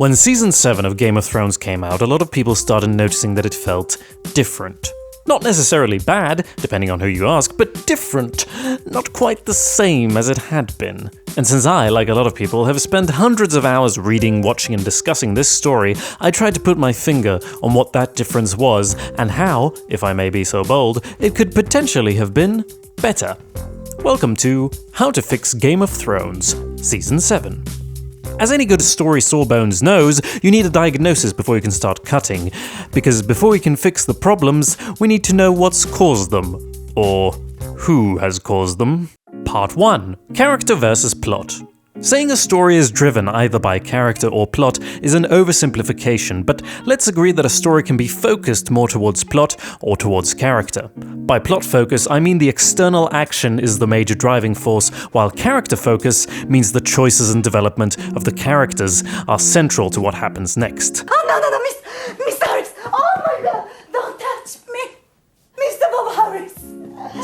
When Season 7 of Game of Thrones came out, a lot of people started noticing that it felt different. Not necessarily bad, depending on who you ask, but different. Not quite the same as it had been. And since I, like a lot of people, have spent hundreds of hours reading, watching and discussing this story, I tried to put my finger on what that difference was and how, if I may be so bold, it could potentially have been better. Welcome to How to Fix Game of Thrones, Season 7. As any good story sawbones knows, you need a diagnosis before you can start cutting, because before we can fix the problems, we need to know what's caused them, or who has caused them. Part 1. Character versus plot. Saying a story is driven either by character or plot is an oversimplification, but let's agree that a story can be focused more towards plot or towards character. By plot focus, I mean the external action is the major driving force, while character focus means the choices and development of the characters are central to what happens next. Oh, no, Miss Harris! Oh my God! Don't touch me! Mr. Bob Harris!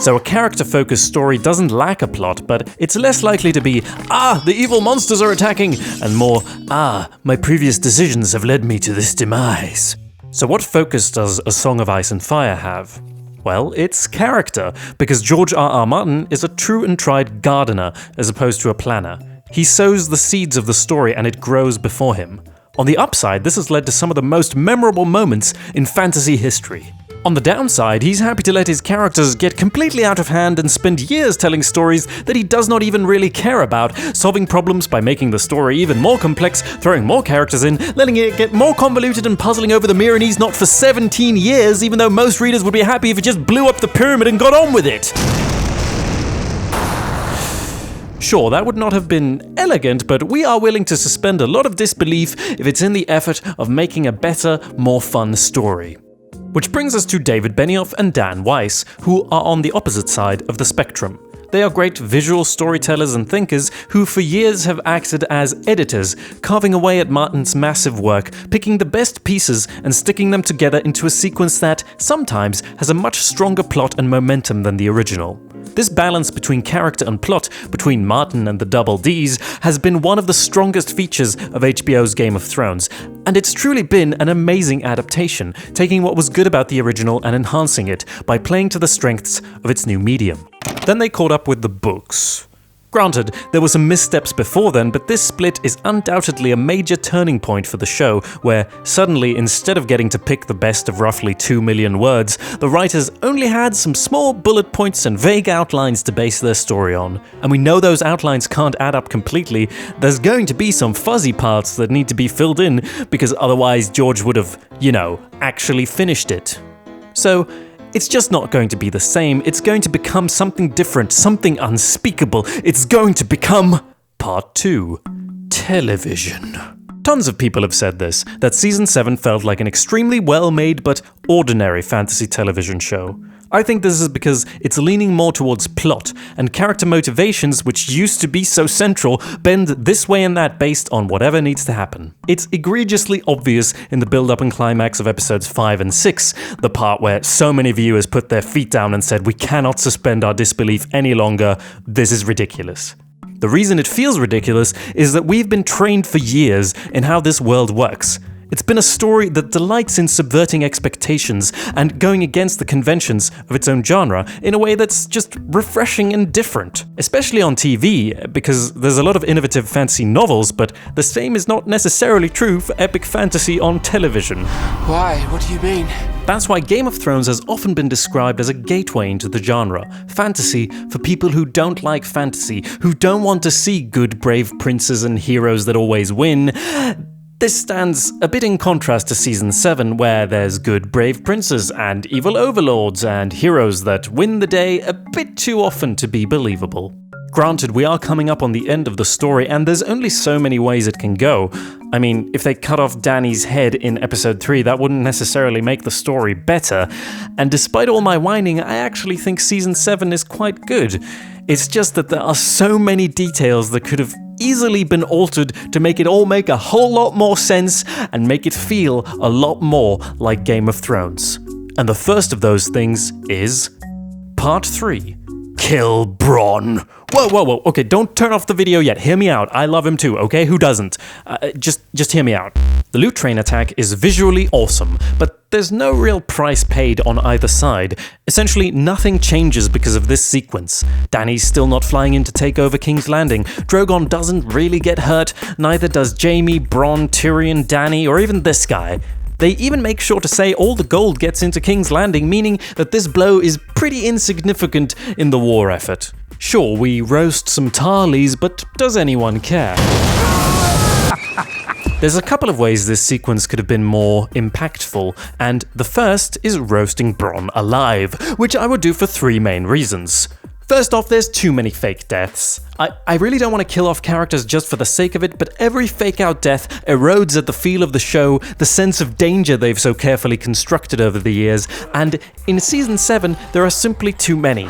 So a character-focused story doesn't lack a plot, but it's less likely to be, the evil monsters are attacking, and more, my previous decisions have led me to this demise. So what focus does A Song of Ice and Fire have? Well, it's character, because George R.R. Martin is a true and tried gardener as opposed to a planner. He sows the seeds of the story and it grows before him. On the upside, this has led to some of the most memorable moments in fantasy history. On the downside, he's happy to let his characters get completely out of hand and spend years telling stories that he does not even really care about, solving problems by making the story even more complex, throwing more characters in, letting it get more convoluted and puzzling over the Myronese knot for 17 years, even though most readers would be happy if it just blew up the pyramid and got on with it. Sure, that would not have been elegant, but we are willing to suspend a lot of disbelief if it's in the effort of making a better, more fun story. Which brings us to David Benioff and Dan Weiss, who are on the opposite side of the spectrum. They are great visual storytellers and thinkers who for years have acted as editors, carving away at Martin's massive work, picking the best pieces and sticking them together into a sequence that, sometimes, has a much stronger plot and momentum than the original. This balance between character and plot, between Martin and the Double Ds, has been one of the strongest features of HBO's Game of Thrones, and it's truly been an amazing adaptation, taking what was good about the original and enhancing it by playing to the strengths of its new medium. Then they caught up with the books. Granted, there were some missteps before then, but this split is undoubtedly a major turning point for the show, where suddenly, instead of getting to pick the best of roughly 2 million words, the writers only had some small bullet points and vague outlines to base their story on. And we know those outlines can't add up completely. There's going to be some fuzzy parts that need to be filled in, because otherwise George would have, actually finished it. So, it's just not going to be the same. It's going to become something different, something unspeakable. It's going to become Part 2. Television. Tons of people have said this, that Season 7 felt like an extremely well-made but ordinary fantasy television show. I think this is because it's leaning more towards plot, and character motivations, which used to be so central, bend this way and that based on whatever needs to happen. It's egregiously obvious in the build-up and climax of episodes 5 and 6, the part where so many viewers put their feet down and said, "We cannot suspend our disbelief any longer, this is ridiculous." The reason it feels ridiculous is that we've been trained for years in how this world works. It's been a story that delights in subverting expectations and going against the conventions of its own genre in a way that's just refreshing and different. Especially on TV, because there's a lot of innovative fantasy novels, but the same is not necessarily true for epic fantasy on television. Why? What do you mean? That's why Game of Thrones has often been described as a gateway into the genre. Fantasy for people who don't like fantasy, who don't want to see good, brave princes and heroes that always win. This stands a bit in contrast to Season 7, where there's good, brave princes and evil overlords and heroes that win the day a bit too often to be believable. Granted, we are coming up on the end of the story, and there's only so many ways it can go. I mean, if they cut off Dany's head in episode 3, that wouldn't necessarily make the story better. And despite all my whining, I actually think Season 7 is quite good. It's just that there are so many details that could have easily been altered to make it all make a whole lot more sense and make it feel a lot more like Game of Thrones. And the first of those things is Part 3. Kill Bronn. Whoa, okay, don't turn off the video yet. Hear me out. I love him too, okay? Who doesn't? Just hear me out. The loot train attack is visually awesome, but there's no real price paid on either side. Essentially, nothing changes because of this sequence. Dany's still not flying in to take over King's Landing. Drogon doesn't really get hurt, neither does Jaime, Bronn, Tyrion, Dany, or even this guy. They even make sure to say all the gold gets into King's Landing, meaning that this blow is pretty insignificant in the war effort. Sure, we roast some Tarleys, but does anyone care? There's a couple of ways this sequence could have been more impactful, and the first is roasting Bronn alive, which I would do for 3 main reasons. First off, there's too many fake deaths. I really don't want to kill off characters just for the sake of it, but every fake-out death erodes at the feel of the show, the sense of danger they've so carefully constructed over the years, and in Season 7, there are simply too many.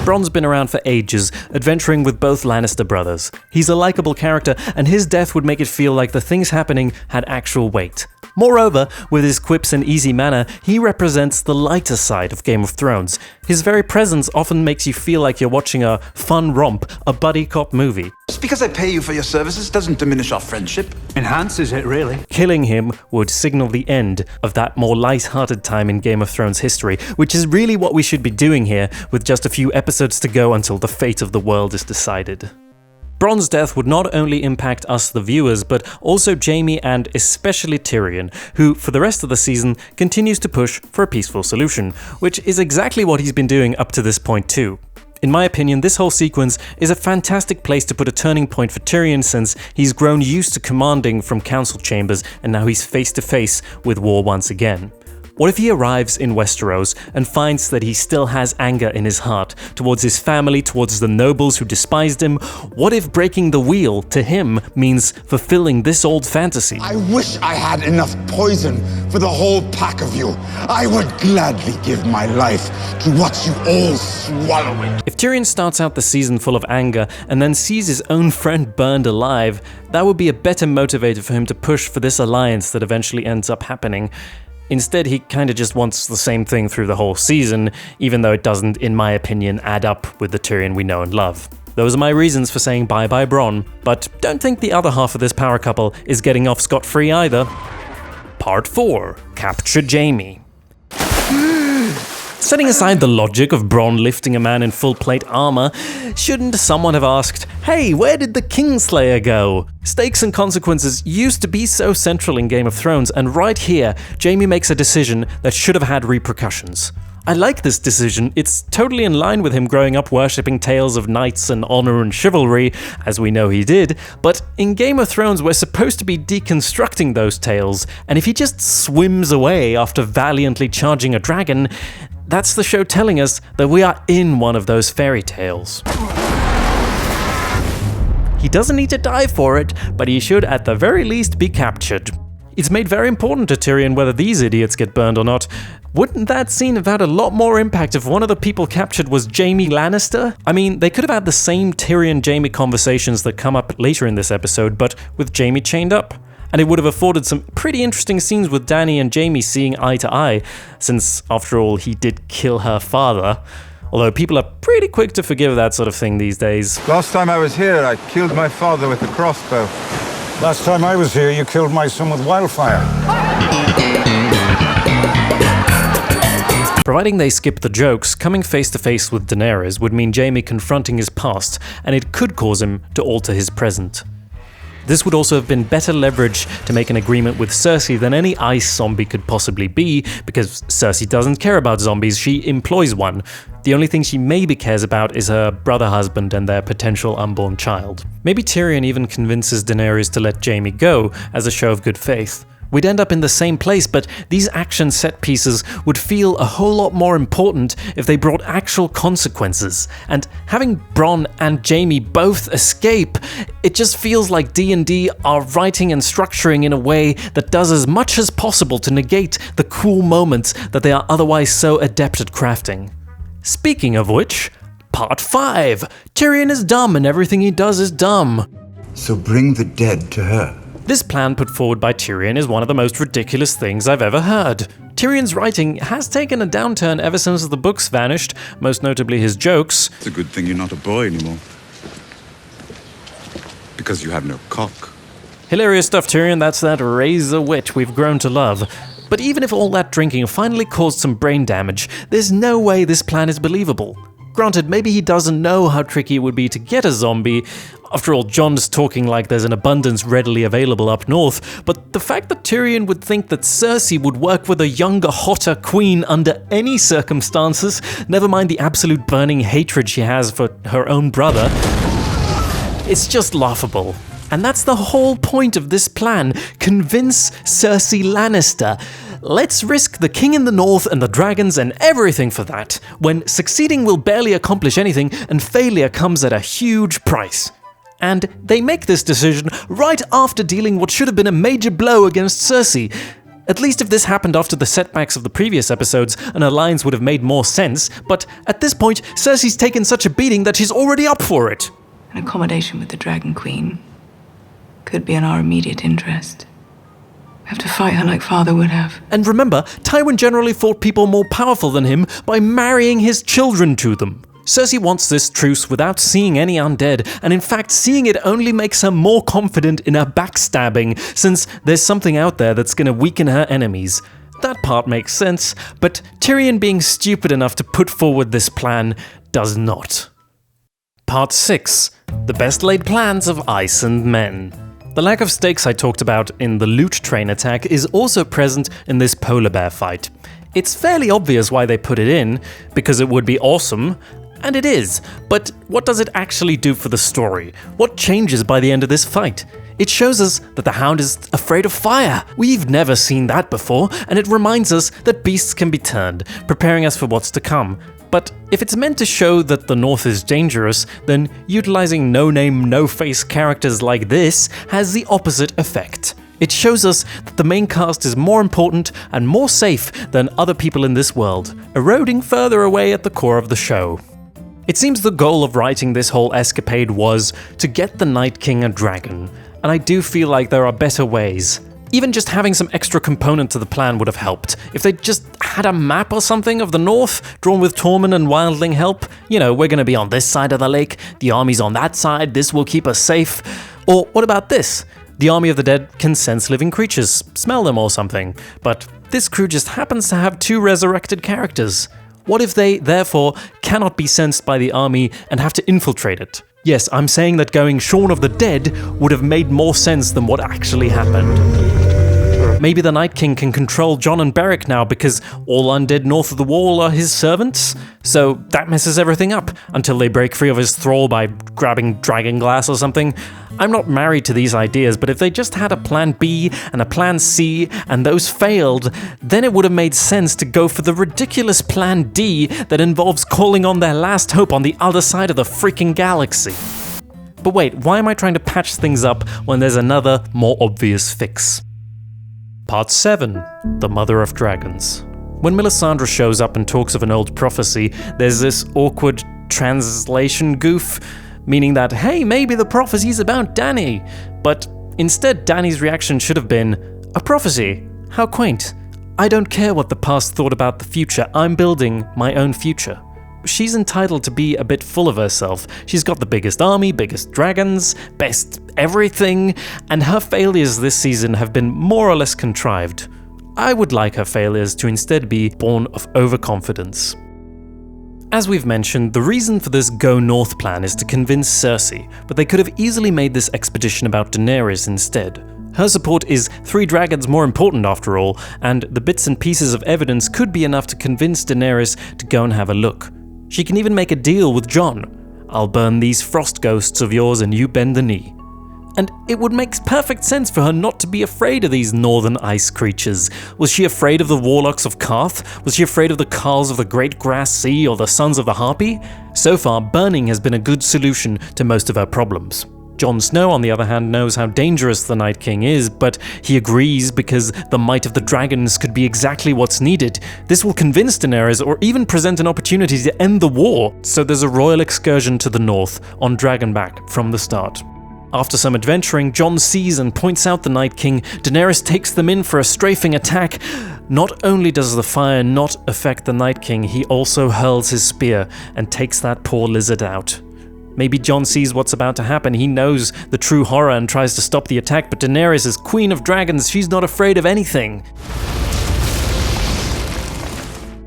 Bronn's been around for ages, adventuring with both Lannister brothers. He's a likable character, and his death would make it feel like the things happening had actual weight. Moreover, with his quips and easy manner, he represents the lighter side of Game of Thrones. His very presence often makes you feel like you're watching a fun romp, a buddy cop movie. Just because I pay you for your services doesn't diminish our friendship. Enhances it, really. Killing him would signal the end of that more light-hearted time in Game of Thrones history, which is really what we should be doing here, with just a few episodes to go until the fate of the world is decided. Bronn's death would not only impact us the viewers, but also Jaime and especially Tyrion, who for the rest of the season continues to push for a peaceful solution, which is exactly what he's been doing up to this point too. In my opinion, this whole sequence is a fantastic place to put a turning point for Tyrion, since he's grown used to commanding from council chambers and now he's face to face with war once again. What if he arrives in Westeros and finds that he still has anger in his heart towards his family, towards the nobles who despised him? What if breaking the wheel to him means fulfilling this old fantasy? I wish I had enough poison for the whole pack of you. I would gladly give my life to watch you all swallow it. If Tyrion starts out the season full of anger and then sees his own friend burned alive, that would be a better motivator for him to push for this alliance that eventually ends up happening. Instead, he kinda just wants the same thing through the whole season, even though it doesn't, in my opinion, add up with the Tyrion we know and love. Those are my reasons for saying bye-bye Bronn, but don't think the other half of this power couple is getting off scot-free either. Part 4. Capture Jaime. Setting aside the logic of Bronn lifting a man in full plate armor, shouldn't someone have asked, hey, where did the Kingslayer go? Stakes and consequences used to be so central in Game of Thrones, and right here, Jaime makes a decision that should have had repercussions. I like this decision. It's totally in line with him growing up worshipping tales of knights and honor and chivalry, as we know he did, but in Game of Thrones we're supposed to be deconstructing those tales, and if he just swims away after valiantly charging a dragon, that's the show telling us that we are in one of those fairy tales. He doesn't need to die for it, but he should at the very least be captured. It's made very important to Tyrion whether these idiots get burned or not. Wouldn't that scene have had a lot more impact if one of the people captured was Jaime Lannister? I mean, they could have had the same Tyrion-Jaime conversations that come up later in this episode, but with Jaime chained up. And it would have afforded some pretty interesting scenes with Dany and Jaime seeing eye to eye, since, after all, he did kill her father. Although people are pretty quick to forgive that sort of thing these days. Last time I was here, I killed my father with a crossbow. Last time I was here, you killed my son with wildfire. Providing they skip the jokes, coming face to face with Daenerys would mean Jaime confronting his past, and it could cause him to alter his present. This would also have been better leverage to make an agreement with Cersei than any ice zombie could possibly be, because Cersei doesn't care about zombies, she employs one. The only thing she maybe cares about is her brother husband and their potential unborn child. Maybe Tyrion even convinces Daenerys to let Jaime go as a show of good faith. We'd end up in the same place, but these action set pieces would feel a whole lot more important if they brought actual consequences. And having Bronn and Jaime both escape, it just feels like D&D are writing and structuring in a way that does as much as possible to negate the cool moments that they are otherwise so adept at crafting. Speaking of which, Part 5. Tyrion is dumb and everything he does is dumb. So bring the dead to her. This plan put forward by Tyrion is one of the most ridiculous things I've ever heard. Tyrion's writing has taken a downturn ever since the books vanished, most notably his jokes. It's a good thing you're not a boy anymore. Because you have no cock. Hilarious stuff, Tyrion, that's that razor wit we've grown to love. But even if all that drinking finally caused some brain damage, there's no way this plan is believable. Granted, maybe he doesn't know how tricky it would be to get a zombie. After all, Jon's talking like there's an abundance readily available up north, but the fact that Tyrion would think that Cersei would work with a younger, hotter queen under any circumstances, never mind the absolute burning hatred she has for her own brother, it's just laughable. And that's the whole point of this plan. Convince Cersei Lannister. Let's risk the king in the north and the dragons and everything for that, when succeeding will barely accomplish anything and failure comes at a huge price. And they make this decision right after dealing what should have been a major blow against Cersei. At least if this happened after the setbacks of the previous episodes, an alliance would have made more sense, but at this point, Cersei's taken such a beating that she's already up for it. An accommodation with the Dragon Queen could be in our immediate interest. We have to fight her like father would have. And remember, Tywin generally fought people more powerful than him by marrying his children to them. Cersei wants this truce without seeing any undead, and in fact seeing it only makes her more confident in her backstabbing, since there's something out there that's gonna weaken her enemies. That part makes sense, but Tyrion being stupid enough to put forward this plan does not. Part 6. The best laid plans of Ice and Men. The lack of stakes I talked about in the loot train attack is also present in this polar bear fight. It's fairly obvious why they put it in, because it would be awesome, and it is, but what does it actually do for the story? What changes by the end of this fight? It shows us that the Hound is afraid of fire. We've never seen that before, and it reminds us that beasts can be turned, preparing us for what's to come. But if it's meant to show that the North is dangerous, then utilizing no-name, no-face characters like this has the opposite effect. It shows us that the main cast is more important and more safe than other people in this world, eroding further away at the core of the show. It seems the goal of writing this whole escapade was to get the Night King a dragon, and I do feel like there are better ways. Even just having some extra component to the plan would have helped. If they just had a map or something of the north, drawn with Tormund and Wildling help, you know, we're gonna be on this side of the lake, the army's on that side, this will keep us safe. Or what about this? The army of the dead can sense living creatures, smell them or something, but this crew just happens to have 2 resurrected characters. What if they, therefore, cannot be sensed by the army and have to infiltrate it? Yes, I'm saying that going Shaun of the Dead would have made more sense than what actually happened. Maybe the Night King can control Jon and Beric now because all undead north of the wall are his servants? So that messes everything up until they break free of his thrall by grabbing dragon glass or something. I'm not married to these ideas, but if they just had a plan B and a plan C and those failed, then it would have made sense to go for the ridiculous plan D that involves calling on their last hope on the other side of the freaking galaxy. But wait, why am I trying to patch things up when there's another, more obvious fix? Part 7. The Mother of Dragons. When Melisandre shows up and talks of an old prophecy, there's this awkward translation goof, meaning that, hey, maybe the prophecy's about Dany. But instead, Dany's reaction should have been, a prophecy? How quaint. I don't care what the past thought about the future, I'm building my own future. She's entitled to be a bit full of herself. She's got the biggest army, biggest dragons, best everything, and her failures this season have been more or less contrived. I would like her failures to instead be born of overconfidence. As we've mentioned, the reason for this Go North plan is to convince Cersei, but they could have easily made this expedition about Daenerys instead. Her support is 3 dragons more important after all, and the bits and pieces of evidence could be enough to convince Daenerys to go and have a look. She can even make a deal with Jon. I'll burn these frost ghosts of yours and you bend the knee. And it would make perfect sense for her not to be afraid of these northern ice creatures. Was she afraid of the warlocks of Karth? Was she afraid of the Carls of the Great Grass Sea or the Sons of the Harpy? So far, burning has been a good solution to most of her problems. Jon Snow, on the other hand, knows how dangerous the Night King is, but he agrees because the might of the dragons could be exactly what's needed. This will convince Daenerys or even present an opportunity to end the war, so there's a royal excursion to the north on Dragonback from the start. After some adventuring, Jon sees and points out the Night King. Daenerys takes them in for a strafing attack, Not only does the fire not affect the Night King, he also hurls his spear and takes that poor lizard out. Maybe Jon sees what's about to happen, he knows the true horror and tries to stop the attack, but Daenerys is Queen of Dragons, she's not afraid of anything.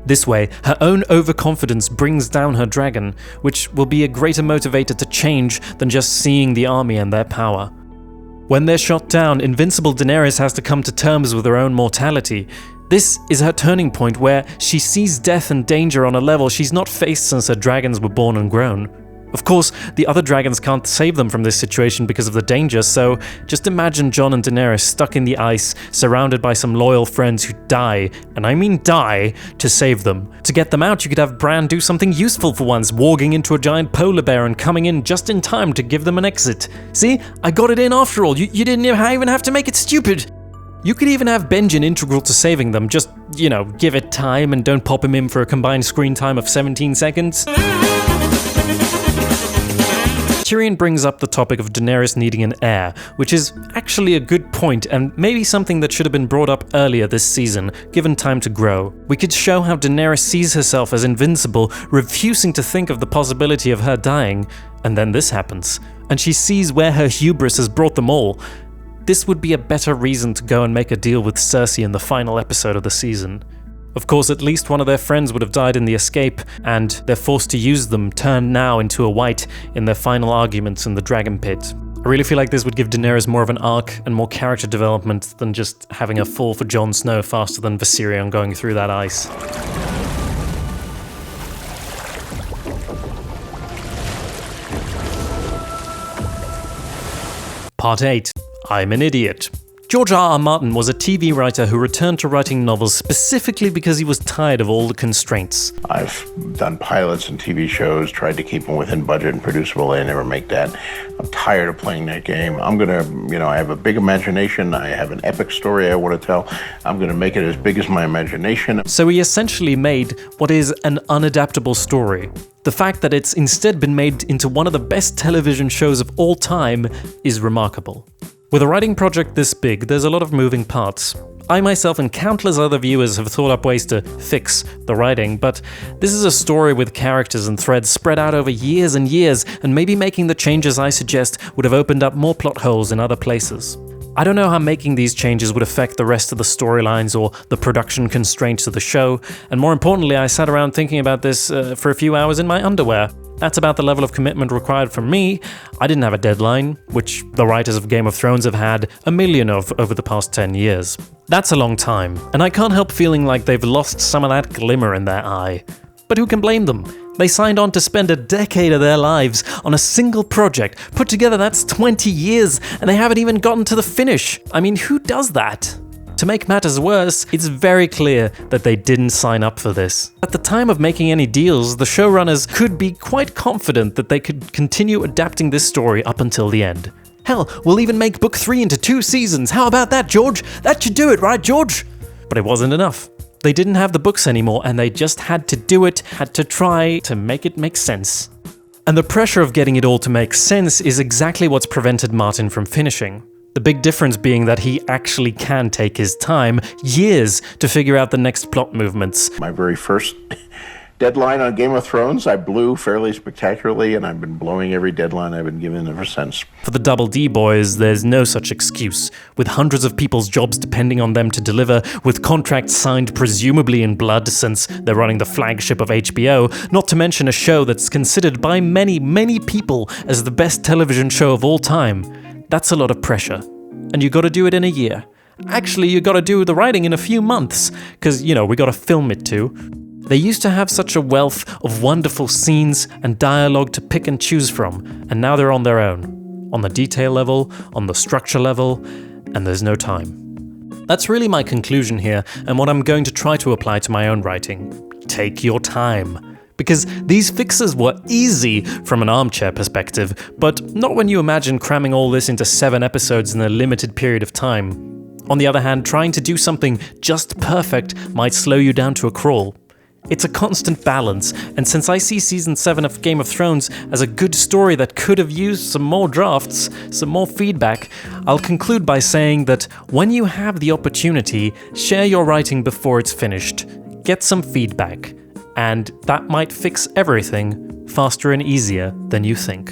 This way, her own overconfidence brings down her dragon, which will be a greater motivator to change than just seeing the army and their power. When they're shot down, invincible Daenerys has to come to terms with her own mortality. This is her turning point where she sees death and danger on a level she's not faced since her dragons were born and grown. Of course, the other dragons can't save them from this situation because of the danger, so just imagine Jon and Daenerys stuck in the ice, surrounded by some loyal friends who die, and I mean die, to save them. To get them out, you could have Bran do something useful for once, warging into a giant polar bear and coming in just in time to give them an exit. See, I got it in after all, you didn't even have to make it stupid. You could even have Benjen integral to saving them, just, give it time and don't pop him in for a combined screen time of 17 seconds. Tyrion brings up the topic of Daenerys needing an heir, which is actually a good point and maybe something that should have been brought up earlier this season, given time to grow. We could show how Daenerys sees herself as invincible, refusing to think of the possibility of her dying, and then this happens, and she sees where her hubris has brought them all. This would be a better reason to go and make a deal with Cersei in the final episode of the season. Of course, at least one of their friends would have died in the escape, and they're forced to use them, turned now into a white, in their final arguments in the Dragon Pit. I really feel like this would give Daenerys more of an arc and more character development than just having her fall for Jon Snow faster than Viserion going through that ice. Part 8. I'm an idiot. George R.R. Martin was a TV writer who returned to writing novels specifically because he was tired of all the constraints. I've done pilots and TV shows, tried to keep them within budget and producible. They never make that. I'm tired of playing that game. I'm gonna, I have a big imagination. I have an epic story I want to tell. I'm gonna make it as big as my imagination. So he essentially made what is an unadaptable story. The fact that it's instead been made into one of the best television shows of all time is remarkable. With a writing project this big, there's a lot of moving parts. I myself and countless other viewers have thought up ways to fix the writing, but this is a story with characters and threads spread out over years and years, and maybe making the changes I suggest would have opened up more plot holes in other places. I don't know how making these changes would affect the rest of the storylines or the production constraints of the show, and more importantly, I sat around thinking about this for a few hours in my underwear. That's about the level of commitment required from me. I didn't have a deadline, which the writers of Game of Thrones have had a million of over the past 10 years. That's a long time, and I can't help feeling like they've lost some of that glimmer in their eye. But who can blame them? They signed on to spend a decade of their lives on a single project. Put together, that's 20 years, and they haven't even gotten to the finish. I mean, who does that? To make matters worse, it's very clear that they didn't sign up for this. At the time of making any deals, the showrunners could be quite confident that they could continue adapting this story up until the end. Hell, we'll even make book 3 into 2 seasons. How about that, George? That should do it, right, George? But it wasn't enough. They didn't have the books anymore, and they just had to do it, had to try to make it make sense. And the pressure of getting it all to make sense is exactly what's prevented Martin from finishing. The big difference being that he actually can take his time, years, to figure out the next plot movements. My very first deadline on Game of Thrones, I blew fairly spectacularly, and I've been blowing every deadline I've been given ever since. For the Double D boys, there's no such excuse. With hundreds of people's jobs depending on them to deliver, with contracts signed presumably in blood since they're running the flagship of HBO, not to mention a show that's considered by many, many people as the best television show of all time. That's a lot of pressure. And you gotta do it in a year. Actually, you gotta do the writing in a few months, because, we gotta film it too. They used to have such a wealth of wonderful scenes and dialogue to pick and choose from, and now they're on their own. On the detail level, on the structure level, and there's no time. That's really my conclusion here, and what I'm going to try to apply to my own writing. Take your time. Because these fixes were easy from an armchair perspective, but not when you imagine cramming all this into 7 episodes in a limited period of time. On the other hand, trying to do something just perfect might slow you down to a crawl. It's a constant balance, and since I see Season 7 of Game of Thrones as a good story that could have used some more drafts, some more feedback, I'll conclude by saying that when you have the opportunity, share your writing before it's finished. Get some feedback, and that might fix everything faster and easier than you think.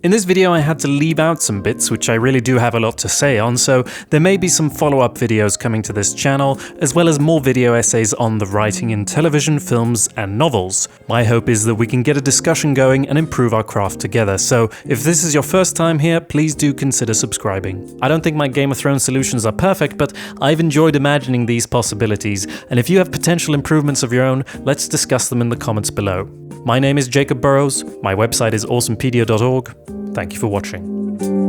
In this video I had to leave out some bits which I really do have a lot to say on, so there may be some follow-up videos coming to this channel, as well as more video essays on the writing in television, films and novels. My hope is that we can get a discussion going and improve our craft together, so if this is your first time here, please do consider subscribing. I don't think my Game of Thrones solutions are perfect, but I've enjoyed imagining these possibilities, and if you have potential improvements of your own, let's discuss them in the comments below. My name is Jacob Burrows, my website is awesomepedia.org. Thank you for watching.